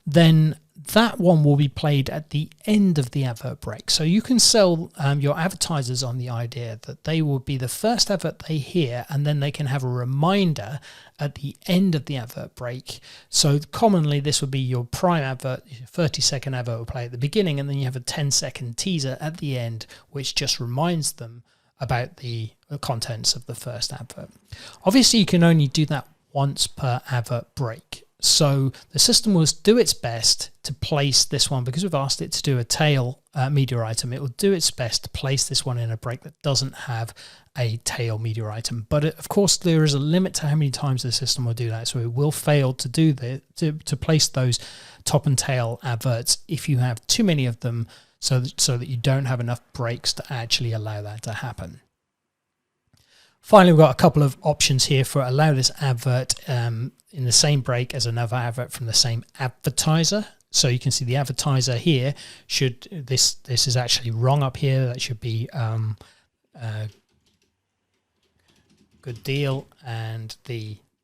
Then that one will be played at the end of the advert break. So you can sell your advertisers on the idea that they will be the first advert they hear, and then they can have a reminder at the end of the advert break. So commonly this would be your prime advert, your 30-second advert will play at the beginning, and then you have a 10-second teaser at the end, which just reminds them about the contents of the first advert. Obviously, you can only do that once per advert break. So the system will do its best to place this one, because we've asked it to do a tail media item. It will do its best to place this one in a break that doesn't have a tail media item. But of course, there is a limit to how many times the system will do that. So it will fail to do to place those top and tail adverts if you have too many of them, so that you don't have enough breaks to actually allow that to happen. Finally, we've got a couple of options here for allow this advert in the same break as another advert from the same advertiser. So you can see the advertiser here this is actually wrong up here. That should be good deal, and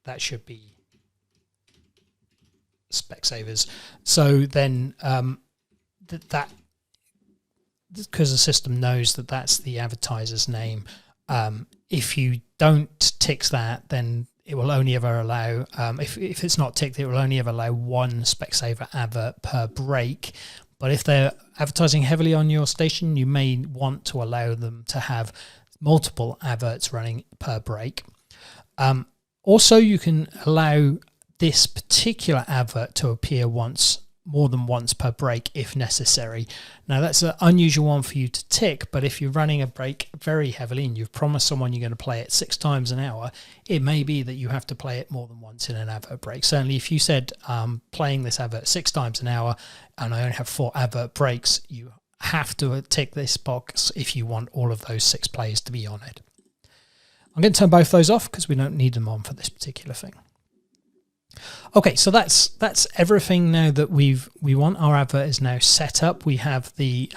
that should be Specsavers. So then that because the system knows that that's the advertiser's name. If you don't tick that, then it will only ever allow, if it's not ticked, it will only ever allow one Specsaver advert per break. But if they're advertising heavily on your station, you may want to allow them to have multiple adverts running per break. Also, you can allow this particular advert to appear more than once per break if necessary. Now that's an unusual one for you to tick, but if you're running a break very heavily and you've promised someone you're going to play it 6 times an hour, it may be that you have to play it more than once in an advert break. Certainly if you said playing this advert 6 times an hour and I only have 4 advert breaks, you have to tick this box if you want all of those 6 plays to be on it. I'm going to turn both those off because we don't need them on for this particular thing. Okay, so that's everything now that we want. Our advert is now set up. We have the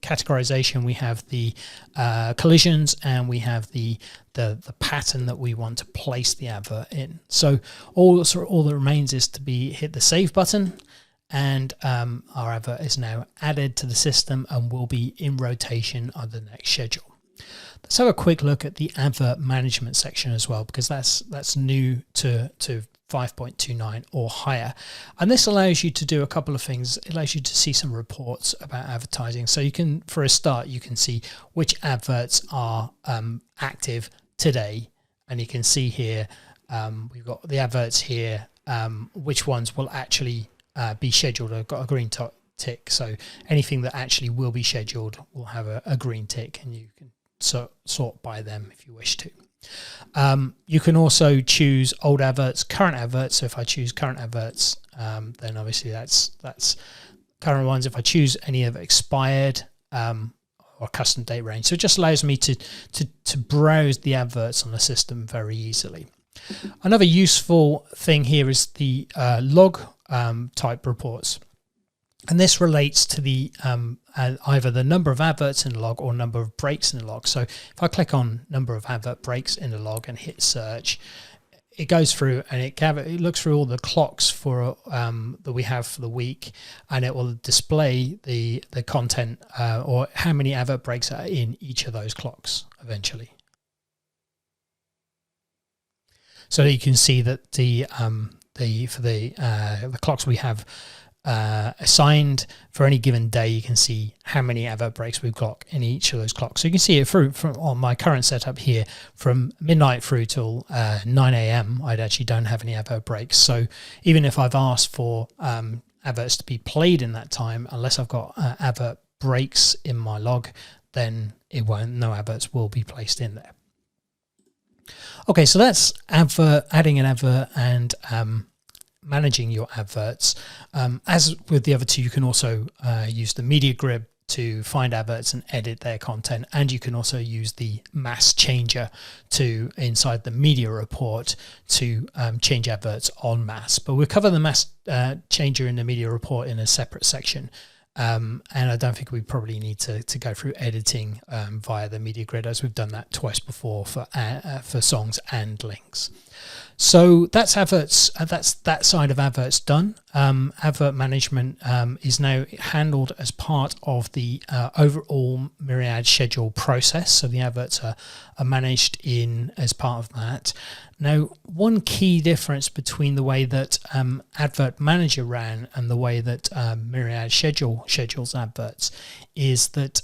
categorization, we have the collisions, and we have the pattern that we want to place the advert in. So all that remains is to hit the save button, and our advert is now added to the system and will be in rotation on the next schedule. Let's have a quick look at the advert management section as well, because that's new to 5.29 or higher, and this allows you to do a couple of things. It allows you to see some reports about advertising. So you can, for a start, you can see which adverts are active today, and you can see here we've got the adverts here, which ones will actually be scheduled. I've got a green tick, so anything that actually will be scheduled will have a green tick, and you can sort by them if you wish to. You can also choose old adverts, current adverts. So if I choose current adverts, then obviously that's current ones. If I choose any of expired or custom date range, so it just allows me to browse the adverts on the system very easily. Another useful thing here is the log type reports. And this relates to the either the number of adverts in the log or number of breaks in the log. So if I click on number of advert breaks in the log and hit search, it goes through and it looks through all the clocks for that we have for the week, and it will display the content or how many advert breaks are in each of those clocks eventually. So you can see that the clocks we have assigned for any given day, you can see how many advert breaks we've got in each of those clocks. So you can see it from on my current setup here, from midnight through till 9 a.m. I actually don't have any advert breaks. So even if I've asked for adverts to be played in that time, unless I've got advert breaks in my log, then no adverts will be placed in there. Okay, so that's adding an advert and managing your adverts. As with the other two, you can also use the media grid to find adverts and edit their content, and you can also use the mass changer inside the media report to change adverts en masse. But we'll cover the mass changer in the media report in a separate section. And I don't think we probably need to go through editing via the media grid, as we've done that twice before for songs and links. So that's adverts. That's that side of adverts done. Advert management is now handled as part of the overall Myriad Schedule process. So the adverts are managed as part of that. Now, one key difference between the way that Advert Manager ran and the way that Myriad Schedule schedules adverts is that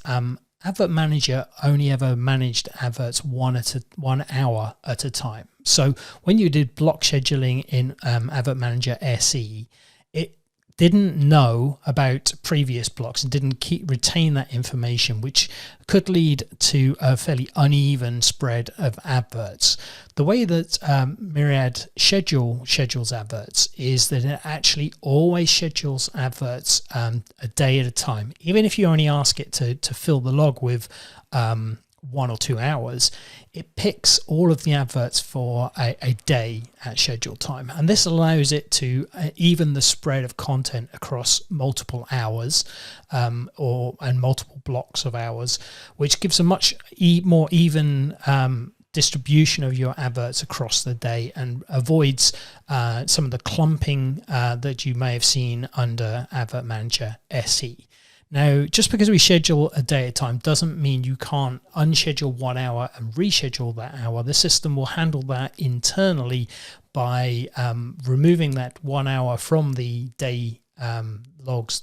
Advert Manager only ever managed adverts 1 hour at a time. So when you did block scheduling in Advert Manager SE, it didn't know about previous blocks and didn't retain that information, which could lead to a fairly uneven spread of adverts. The way that Myriad Schedule schedules adverts is that it actually always schedules adverts a day at a time. Even if you only ask it to fill the log with 1 or 2 hours, it picks all of the adverts for a day at schedule time, and this allows it to even the spread of content across multiple hours and multiple blocks of hours, which gives a much more even distribution of your adverts across the day and avoids some of the clumping that you may have seen under Advert Manager SE. Now, just because we schedule a day at a time doesn't mean you can't unschedule 1 hour and reschedule that hour. The system will handle that internally by removing that 1 hour from the day logs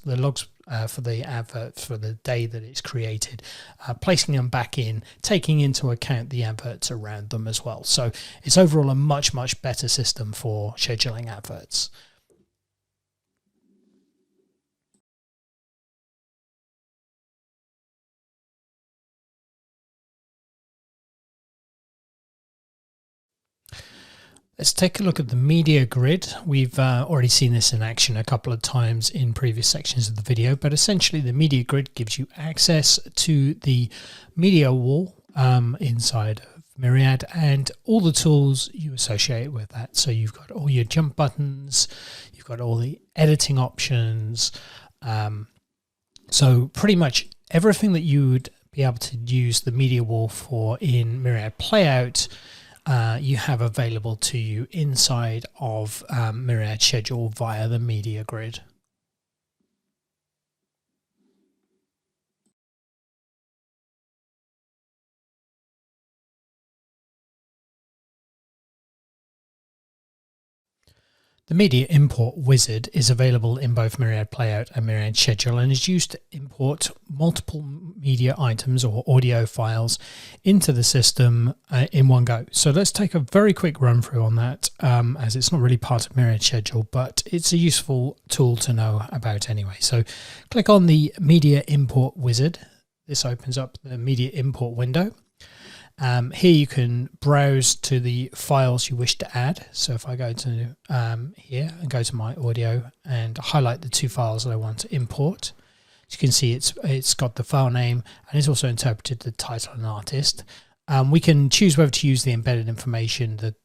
for the advert for the day that it's created, placing them back in, taking into account the adverts around them as well. So it's overall a much, much better system for scheduling adverts. Let's take a look at the media grid. We've already seen this in action a couple of times in previous sections of the video, but essentially the media grid gives you access to the media wall inside of Myriad and all the tools you associate with that. So you've got all your jump buttons, you've got all the editing options. So pretty much everything that you would be able to use the media wall for in Myriad Playout, you have available to you inside of Myriad Schedule via the media grid. The media import wizard is available in both Myriad Playout and Myriad Schedule and is used to import multiple media items or audio files into the system in one go. So let's take a very quick run through on that, as it's not really part of Myriad Schedule, but it's a useful tool to know about anyway. So click on the media import wizard. This opens up the media import window. Here you can browse to the files you wish to add. So if I go to here and go to my audio and highlight the two files that I want to import, as you can see it's got the file name and it's also interpreted the title and artist. We can choose whether to use the embedded information, the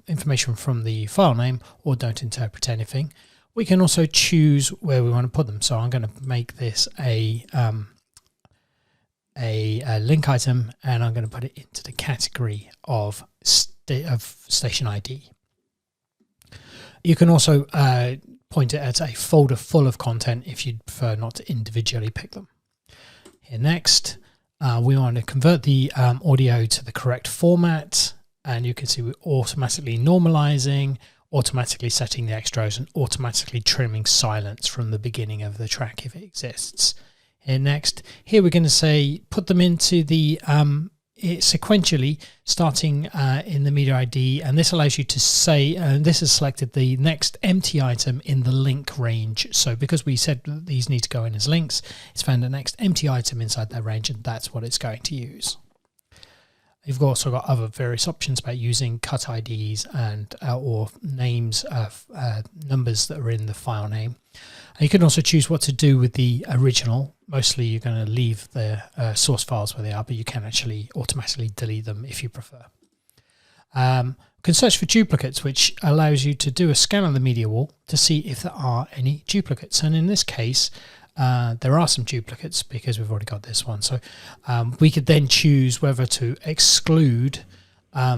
information from the file name, or don't interpret anything. We can also choose where we want to put them. So I'm going to make this a link item, and I'm going to put it into the category of station ID. You can also point it at a folder full of content if you'd prefer not to individually pick them. Here next, we want to convert the audio to the correct format, and you can see we're automatically normalizing, automatically setting the extras, and automatically trimming silence from the beginning of the track if it exists. Here next, here we're going to say put them into the sequentially starting in the media ID, and this allows you to say, and this has selected the next empty item in the link range. So because we said that these need to go in as links, it's found the next empty item inside that range, and that's what it's going to use. You've also got other various options about using cut IDs and or names of numbers that are in the file name. And you can also choose what to do with the original. Mostly you're going to leave the source files where they are, but you can actually automatically delete them if you prefer. You can search for duplicates, which allows you to do a scan of the media wall to see if there are any duplicates. And in this case, there are some duplicates because we've already got this one. So we could then choose whether to exclude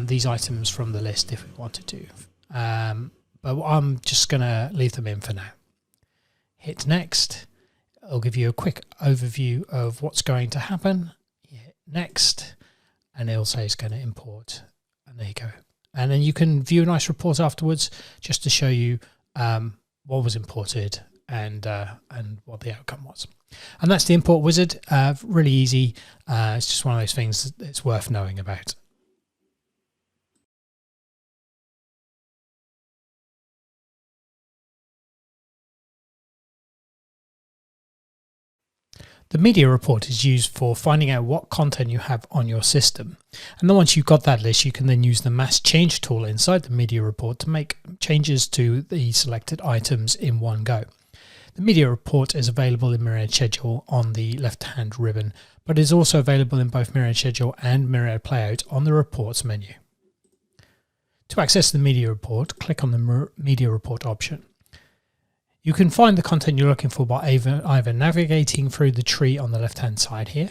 these items from the list if we wanted to. But I'm just going to leave them in for now. Hit next. It'll give you a quick overview of what's going to happen. You hit next, and it'll say it's going to import. And there you go. And then you can view a nice report afterwards just to show you what was imported and what the outcome was. And that's the import wizard. Really easy. It's just one of those things that's worth knowing about. The media report is used for finding out what content you have on your system. And then once you've got that list, you can then use the mass change tool inside the media report to make changes to the selected items in one go. The media report is available in Myriad Schedule on the left-hand ribbon, but is also available in both Myriad Schedule and Myriad Playout on the Reports menu. To access the media report, click on the Media Report option. You can find the content you're looking for by either navigating through the tree on the left-hand side here,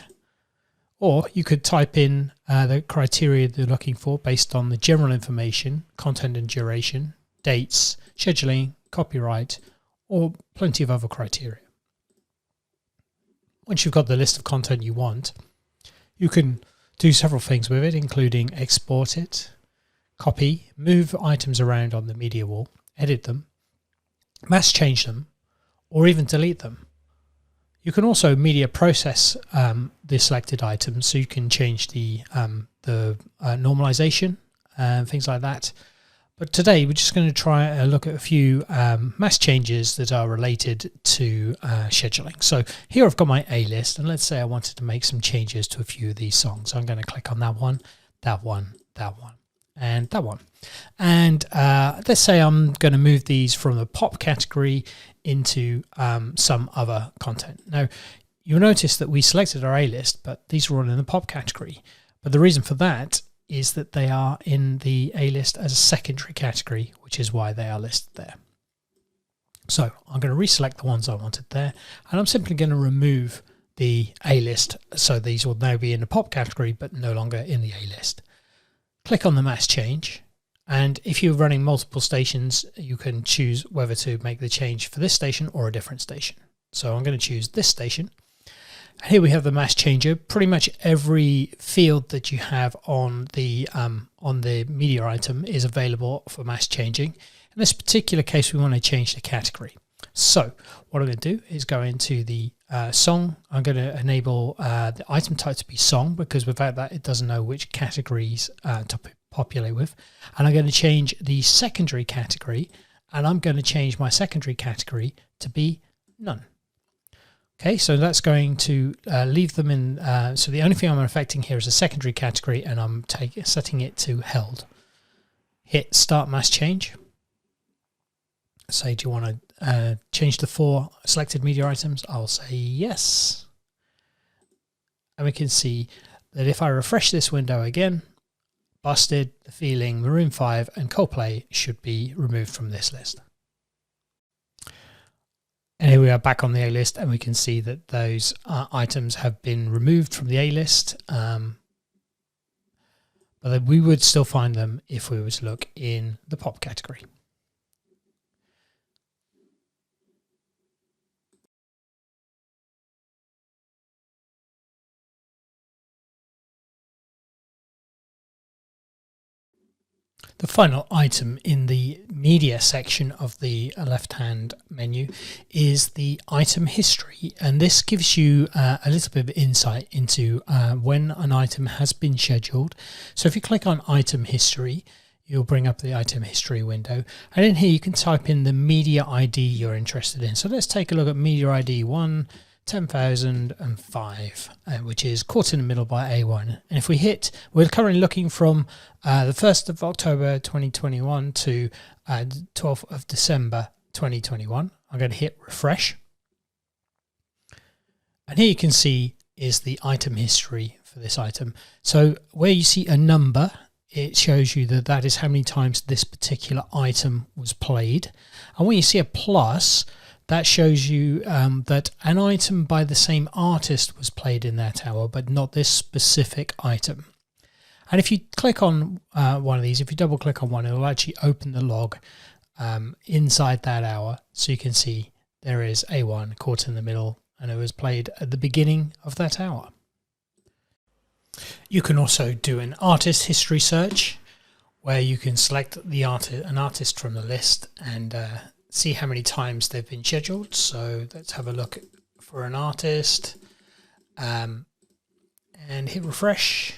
or you could type in the criteria you're looking for based on the general information, content and duration, dates, scheduling, copyright, or plenty of other criteria. Once you've got the list of content you want, you can do several things with it, including export it, copy, move items around on the media wall, edit them, mass change them, or even delete them. You can also media process the selected items, so you can change the normalization and things like that. But today we're just going to try and look at a few mass changes that are related to scheduling. So here I've got my A list, and let's say I wanted to make some changes to a few of these songs. So I'm going to click on that one, that one, that one, and that one. And let's say I'm going to move these from the pop category into some other content. Now, you'll notice that we selected our A list, but these are all in the pop category. But the reason for that is that they are in the A list as a secondary category, which is why they are listed there. So I'm going to reselect the ones I wanted there, and I'm simply going to remove the A list. So these will now be in the pop category, but no longer in the A list. Click on the mass change. And if you're running multiple stations, you can choose whether to make the change for this station or a different station. So I'm going to choose this station. And here we have the mass changer. Pretty much every field that you have on the media item is available for mass changing. In this particular case, we want to change the category. So what I'm going to do is go into the song. I'm going to enable the item type to be song, because without that, it doesn't know which categories to populate with. And I'm going to change the secondary category, and I'm going to change my secondary category to be none. Okay, so that's going to leave them in. So the only thing I'm affecting here is a secondary category, and I'm setting it to held. Hit start mass change. Say, do you want to change the 4 selected media items? I'll say yes. And we can see that if I refresh this window again, Busted, The Feeling, Maroon 5 and Coldplay should be removed from this list. And here we are back on the A list, and we can see that those items have been removed from the A list. But we would still find them if we were to look in the pop category. The final item in the media section of the left-hand menu is the item history, and this gives you a little bit of insight into when an item has been scheduled. So if you click on item history, you'll bring up the item history window, and in here you can type in the media ID you're interested in. So let's take a look at media ID 110,005, which is caught in the middle by A1. And if we hit, we're currently looking from the 1st of October 2021 to 12th of December 2021. I'm going to hit refresh. And here you can see is the item history for this item. So where you see a number, it shows you that that is how many times this particular item was played. And when you see a plus, that shows you that an item by the same artist was played in that hour, but not this specific item. And if you click on one of these, if you double click on one, it will actually open the log inside that hour. So you can see there is A1 caught in the middle, and it was played at the beginning of that hour. You can also do an artist history search, where you can select an artist from the list and see how many times they've been scheduled. So let's have a look for an artist and hit refresh.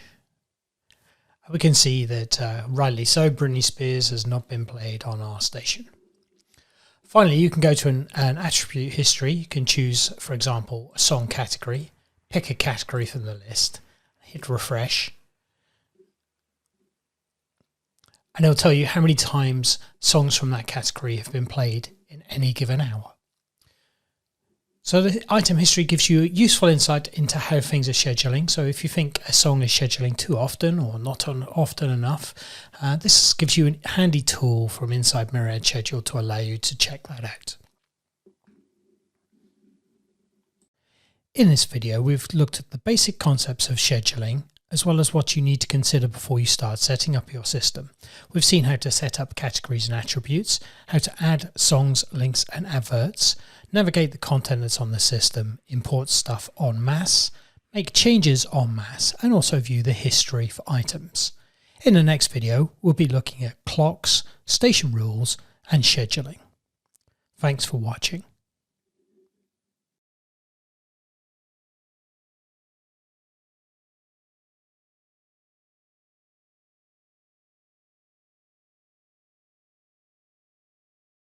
We can see that rightly so, Britney Spears has not been played on our station. Finally, you can go to an attribute history. You can choose, for example, a song category, pick a category from the list, hit refresh, and it'll tell you how many times songs from that category have been played in any given hour. So the item history gives you useful insight into how things are scheduling. So if you think a song is scheduling too often or not often enough, this gives you a handy tool from inside Myriad Schedule to allow you to check that out. In this video, we've looked at the basic concepts of scheduling, as well as what you need to consider before you start setting up your system. We've seen how to set up categories and attributes, how to add songs, links and adverts, navigate the content that's on the system, import stuff en masse, make changes en masse, and also view the history for items. In the next video, we'll be looking at clocks, station rules and scheduling. Thanks for watching.